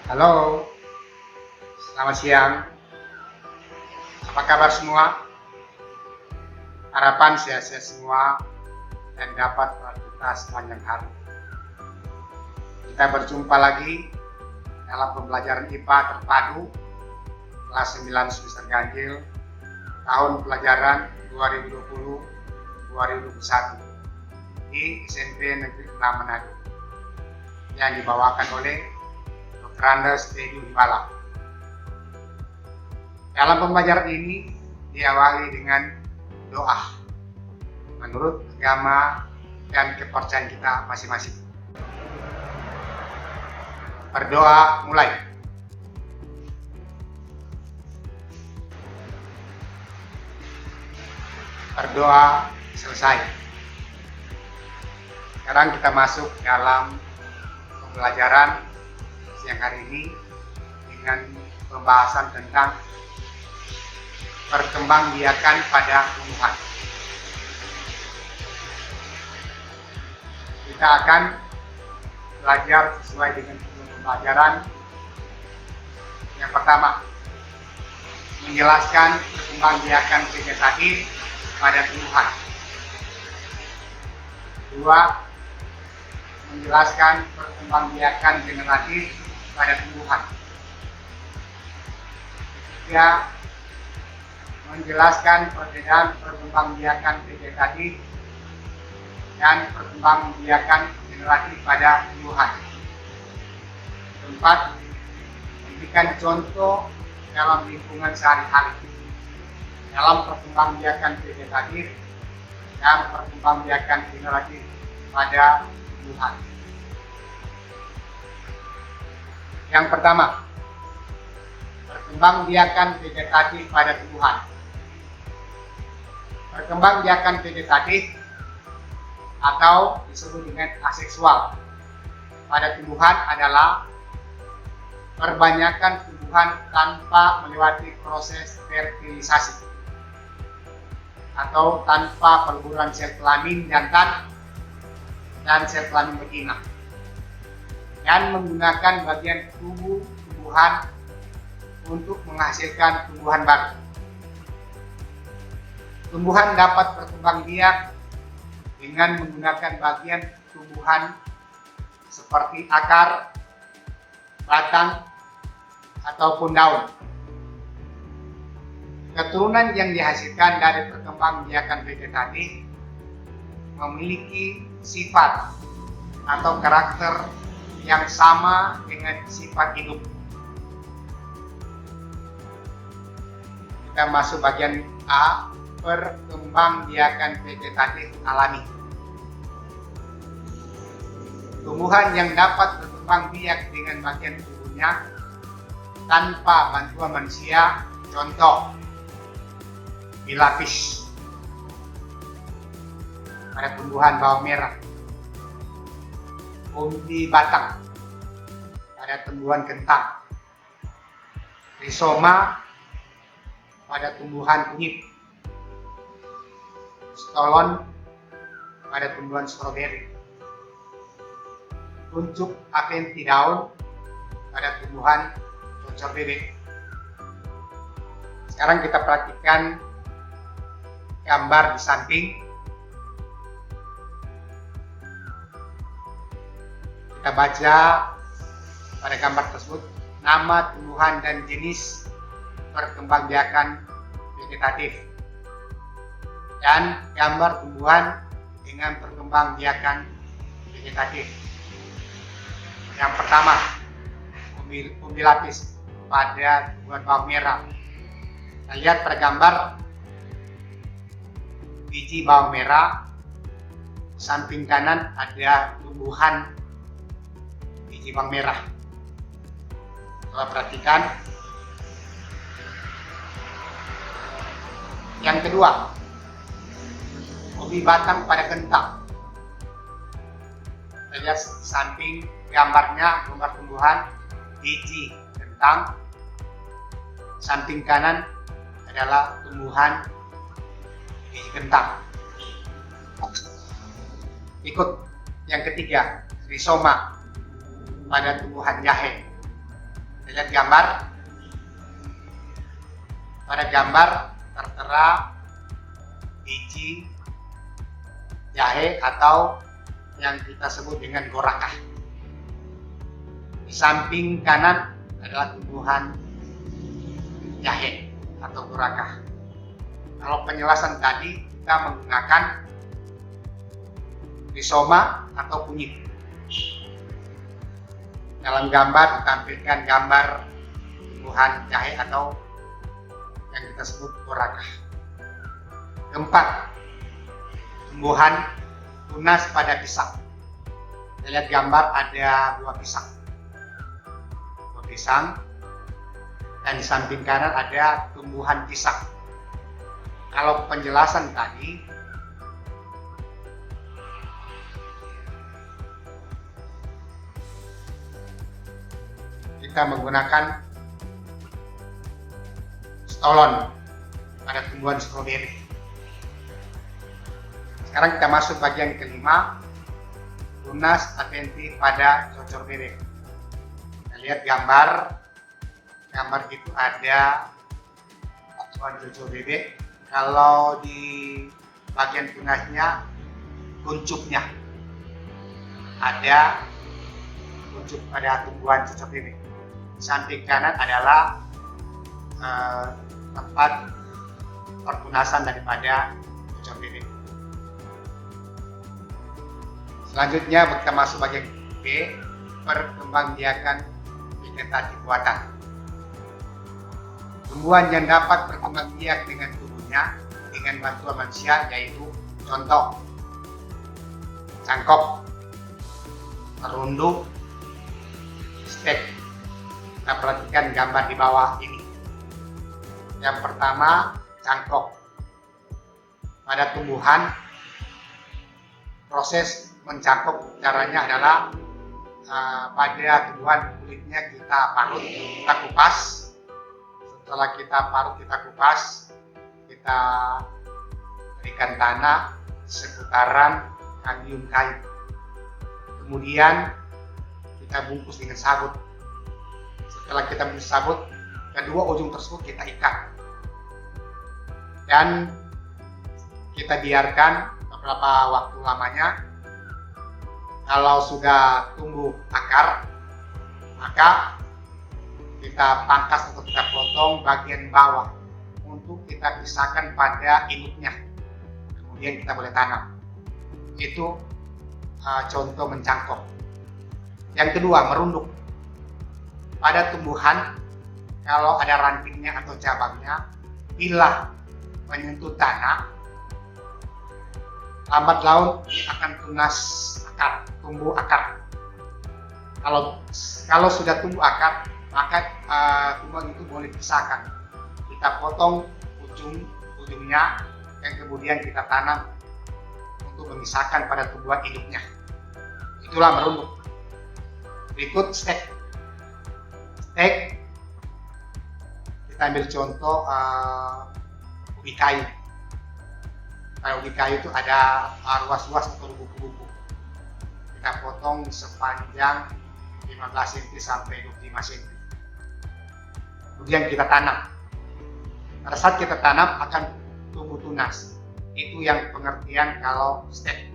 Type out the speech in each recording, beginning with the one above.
Halo, selamat siang. Apa kabar semua? Harapan sehat-sehat semua dan dapat beraktivitas sepanjang hari. Kita berjumpa lagi dalam pembelajaran IPA terpadu kelas 9 semester ganjil tahun pelajaran 2020-2021 di SMP Negeri 6 Manado yang dibawakan oleh Randes Tedu Hibala. Dalam pembelajaran ini diawali dengan doa menurut agama dan kepercayaan kita masing-masing. Berdoa mulai. Berdoa selesai. Sekarang kita masuk dalam pembelajaran siang hari ini dengan pembahasan tentang perkembangbiakan pada tumbuhan. Kita akan belajar sesuai dengan pembelajaran. Yang pertama, menjelaskan perkembangbiakan vegetatif pada tumbuhan. Dua, menjelaskan perkembangbiakan generatif pada tumbuhan. Ketiga, menjelaskan perbedaan perkembangbiakan vegetatif dan perkembangbiakan generatif pada tumbuhan. Keempat, memberikan contoh dalam lingkungan sehari-hari dalam perkembangbiakan vegetatif dan perkembangbiakan generatif pada tumbuhan. Yang pertama, perkembangbiakan vegetatif pada tumbuhan. Perkembangbiakan vegetatif atau disebut dengan aseksual pada tumbuhan adalah perbanyakan tumbuhan tanpa melewati proses fertilisasi atau tanpa perburuan sel kelamin jantan dan sel kelamin betina, dan menggunakan bagian tubuh tumbuhan untuk menghasilkan tumbuhan baru. Tumbuhan dapat berkembang biak dengan menggunakan bagian tumbuhan seperti akar, batang, ataupun daun. Keturunan yang dihasilkan dari perkembangbiakan vegetatif memiliki sifat atau karakter yang sama dengan sifat hidup. Kita masuk bagian A, perkembangbiakan vegetatif alami. Tumbuhan yang dapat berkembang biak dengan bagian tubuhnya tanpa bantuan manusia, contoh bilapis pada tumbuhan bawang merah, umbi batang pada tumbuhan kentang, rizoma pada tumbuhan kunyit, stolon pada tumbuhan stroberi, kuncup apenti daun pada tumbuhan cocor bebek. Sekarang kita perhatikan gambar di samping. Kita baca pada gambar tersebut nama tumbuhan dan jenis perkembangbiakan vegetatif dan gambar tumbuhan dengan perkembangbiakan vegetatif. Yang pertama, umbi lapis pada tumbuhan bawang merah. Kita lihat pada gambar biji bawang merah, samping kanan ada tumbuhan biji bawang merah. Coba perhatikan. Yang kedua, umbi batang pada kentang. Kita lihat samping gambarnya, gambar tumbuhan biji kentang. Samping kanan adalah tumbuhan biji kentang. Ikut yang ketiga, rizoma pada tumbuhan jahe. Lihat gambar. Pada gambar tertera biji jahe atau yang kita sebut dengan gorakah. Di samping kanan adalah tumbuhan jahe atau gorakah. Kalau penjelasan tadi kita menggunakan rizoma atau kunyit. Dalam gambar ditampilkan gambar tumbuhan jahe atau yang kita sebut gorakah. Keempat, tumbuhan tunas pada pisang. Kita lihat gambar ada buah pisang, dan di samping kanan ada tumbuhan pisang. Kalau penjelasan tadi kita menggunakan stolon pada tumbuhan stroberi. Sekarang kita masuk bagian kelima, tunas atentif pada cocor bebek. Kita lihat gambar itu ada tumbuhan cocor bebek. Kalau di bagian tunasnya, kuncupnya ada kuncup pada tumbuhan cocor bebek. Di samping kanan adalah tempat pertunasan daripada cocor bebek. Selanjutnya kita masuk bagian B, perkembangbiakan vegetatif buatan. Tumbuhan yang dapat berkembang biak dengan tubuhnya dengan bantuan manusia yaitu contoh cangkok, perunduk, stek. Kita perhatikan gambar di bawah ini. Yang pertama, cangkok. Pada tumbuhan, proses mencangkok caranya adalah pada tumbuhan kulitnya kita parut, kita kupas. Setelah kita parut, kita kupas, kita berikan tanah seputaran kalium kayu. Kemudian kita bungkus dengan sabut. Setelah kita bungkus sabut, kedua ujung tersebut kita ikat dan kita biarkan beberapa waktu lamanya. Kalau sudah tumbuh akar, maka kita pangkas atau kita potong bagian bawah untuk kita pisahkan pada induknya. Kemudian kita boleh tanam. Itu contoh mencangkok. Yang kedua, merunduk. Pada tumbuhan, kalau ada rantingnya atau cabangnya, bila menyentuh tanah, lambat laun akan tunas akar, tumbuh akar. Kalau sudah tumbuh akar, maka tumbuhan itu boleh dipisahkan. Kita potong ujungnya dan kemudian kita tanam untuk memisahkan pada tumbuhan induknya. Itulah merunduk. Berikut stek. Stek, kita ambil contoh ubi kayu. Pada ubi kayu itu ada ruas-ruas atau buku-buku. Kita potong sepanjang 15 cm sampai 25 cm. Kemudian kita tanam. Pada saat kita tanam akan tumbuh tunas. Itu yang pengertian kalau stek.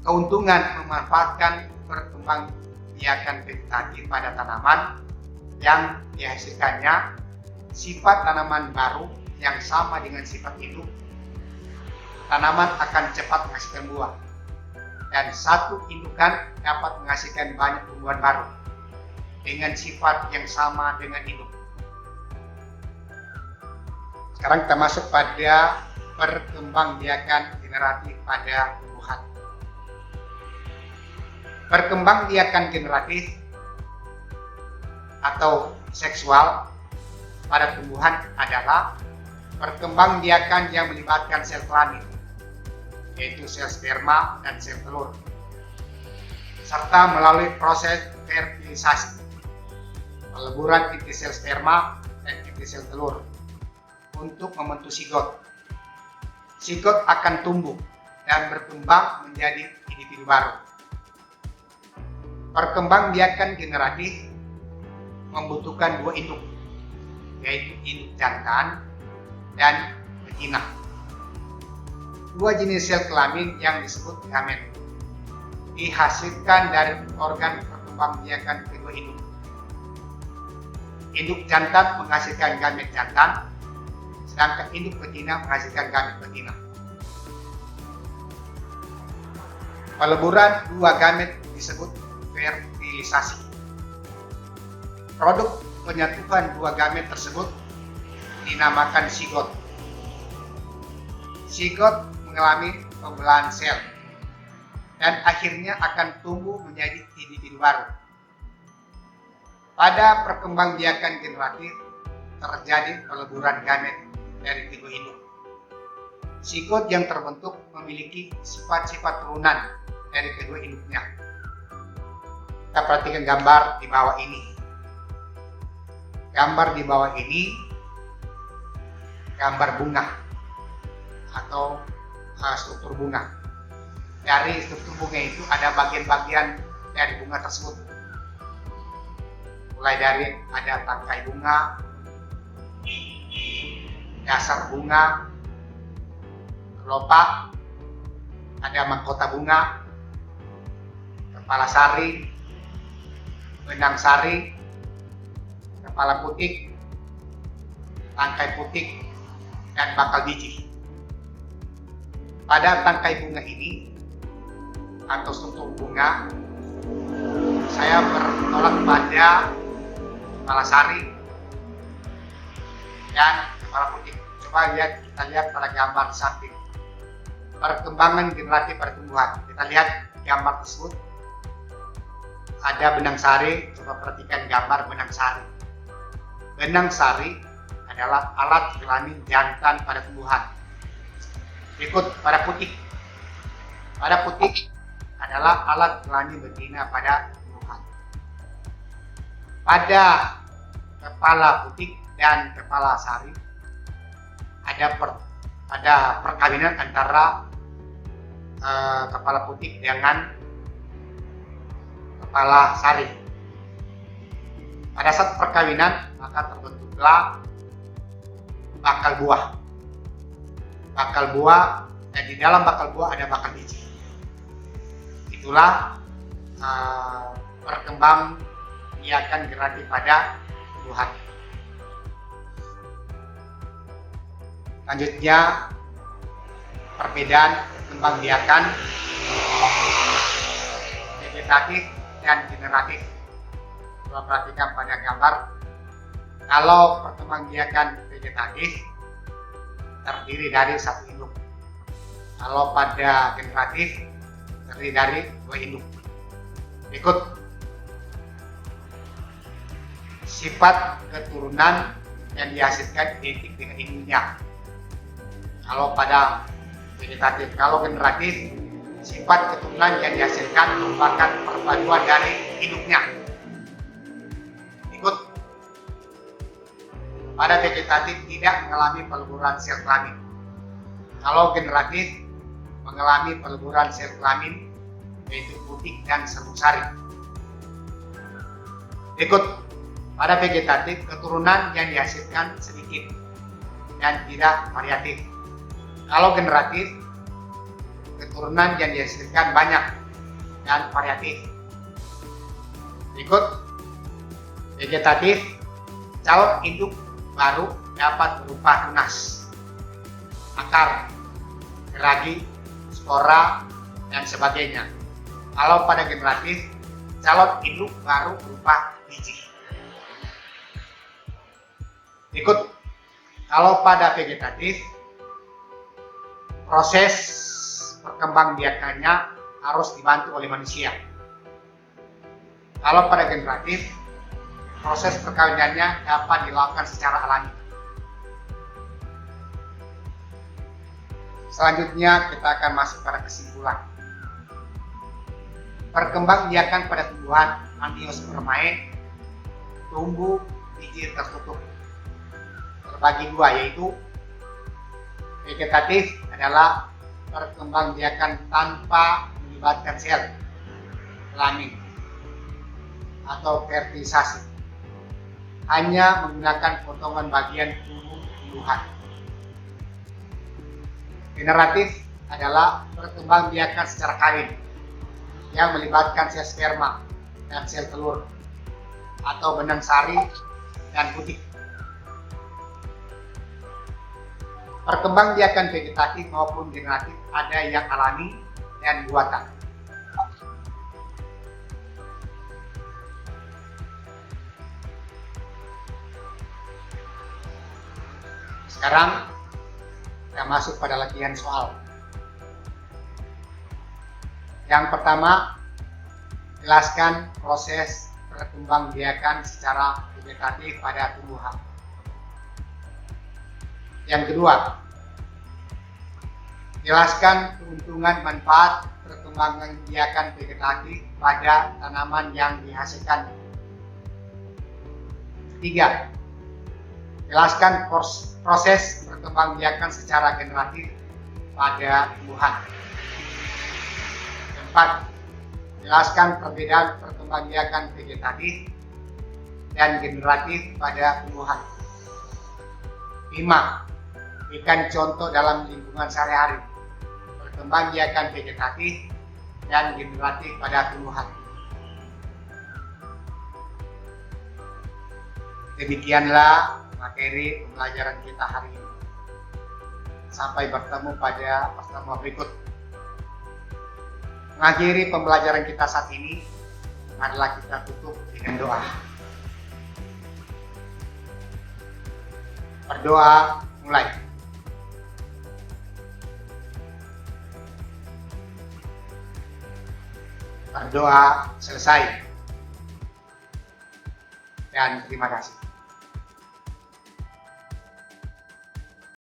Keuntungan memanfaatkan perkembangbiakan vegetatif pada tanaman yang dihasilkannya sifat tanaman baru yang sama dengan sifat induk. Tanaman akan cepat menghasilkan buah, dan satu indukan dapat menghasilkan banyak tumbuhan baru dengan sifat yang sama dengan induk. Sekarang kita masuk pada perkembangbiakan generatif pada tumbuhan. Perkembangbiakan generatif atau seksual pada tumbuhan adalah perkembangbiakan yang melibatkan sel kelamin, yaitu sel sperma dan sel telur, serta melalui proses fertilisasi, peleburan inti sel sperma dan inti sel telur untuk membentuk sigot. Sigot akan tumbuh dan berkembang menjadi individu baru. Perkembangbiakan generatif membutuhkan dua induk, yaitu induk jantan dan betina. Dua jenis sel kelamin yang disebut gamet dihasilkan dari organ perkembangbiakan kedua induk. Induk jantan menghasilkan gamet jantan, sedangkan induk betina menghasilkan gamet betina. Peleburan dua gamet disebut fertilisasi. Produk penyatuan dua gamet tersebut dinamakan sigot. Sigot mengalami pembelahan sel dan akhirnya akan tumbuh menjadi individu baru. Pada perkembangbiakan generatif terjadi peleburan gamet dari kedua induk. Sigot yang terbentuk memiliki sifat-sifat turunan dari kedua induknya. Kita perhatikan gambar di bawah ini. Gambar di bawah ini gambar bunga atau struktur bunga. Dari struktur bunga itu ada bagian-bagian dari bunga tersebut. Mulai dari ada tangkai bunga, dasar bunga, kelopak, ada mahkota bunga, kepala sari, benang sari, kepala putik, tangkai putik, dan bakal biji. Pada tangkai bunga ini atau struktur bunga, saya bertolak pada kepala sari dan kepala putik. Coba kita lihat pada gambar di samping. Perkembangan generatif pertumbuhan. Kita lihat gambar tersebut. Ada benang sari. Coba perhatikan gambar benang sari. Benang sari adalah alat kelamin jantan pada tumbuhan. Berikut pada putik. Pada putik adalah alat kelamin betina pada tumbuhan. Pada kepala putik dan kepala sari ada perkawinan antara kepala putik dengan kepala sari. Pada saat perkawinan maka terbentuklah bakal buah. Bakal buah, dan di dalam bakal buah ada bakal biji. Itulah perkembangbiakan generatif pada tumbuhan. Selanjutnya, perbedaan perkembangbiakan vegetatif dan generatif. Coba perhatikan pada gambar. Kalau perkembangbiakan vegetatif terdiri dari satu induk. Kalau pada generatif terdiri dari dua induk. Berikut sifat keturunan yang dihasilkan identik dengan induknya. Kalau pada vegetatif, kalau generatif, sifat keturunan yang dihasilkan merupakan perpaduan dari induknya. Ikut. Pada vegetatif tidak mengalami peleburan sel kelamin. Kalau generatif mengalami peleburan sel kelamin, yaitu putik dan serbuk sari. Ikut. Pada vegetatif, keturunan yang dihasilkan sedikit dan tidak variatif. Kalau generatif, keturunan yang dihasilkan banyak dan variatif. Berikut vegetatif, calon induk baru dapat berupa tunas, akar, geragi, spora, dan sebagainya. Kalau pada generatif, calon induk baru berupa biji. Berikut, kalau pada vegetatif, proses perkembangbiakannya harus dibantu oleh manusia. Kalau pada generatif, proses perkawinannya dapat dilakukan secara alami. Selanjutnya kita akan masuk pada kesimpulan. Perkembangbiakan pada tumbuhan Angiospermae tumbuh biji tertutup terbagi dua, yaitu vegetatif adalah perkembangbiakan tanpa melibatkan sel kelamin. atau fertilisasi, hanya menggunakan potongan bagian tubuh tumbuhan. Generatif adalah perkembangbiakan secara kawin yang melibatkan sel sperma dan sel telur atau benang sari dan putih. Perkembangbiakan vegetatif maupun generatif ada yang alami dan buatan. Sekarang kita masuk pada latihan soal. Yang pertama, jelaskan proses perkembangbiakan secara vegetatif pada tumbuhan. Yang kedua, jelaskan keuntungan manfaat perkembangbiakan vegetatif pada tanaman yang dihasilkan. Ketiga, jelaskan proses perkembangbiakan secara generatif pada tumbuhan. Keempat, jelaskan perbedaan perkembangbiakan vegetatif dan generatif pada tumbuhan. 5. Berikan contoh dalam lingkungan sehari-hari perkembangbiakan vegetatif dan generatif pada tumbuhan. Demikianlah materi pembelajaran kita hari ini. Sampai bertemu pada pertemuan berikut. Mengakhiri pembelajaran kita saat ini, marilah kita tutup dengan doa. Berdoa mulai. Berdoa selesai. Dan terima kasih.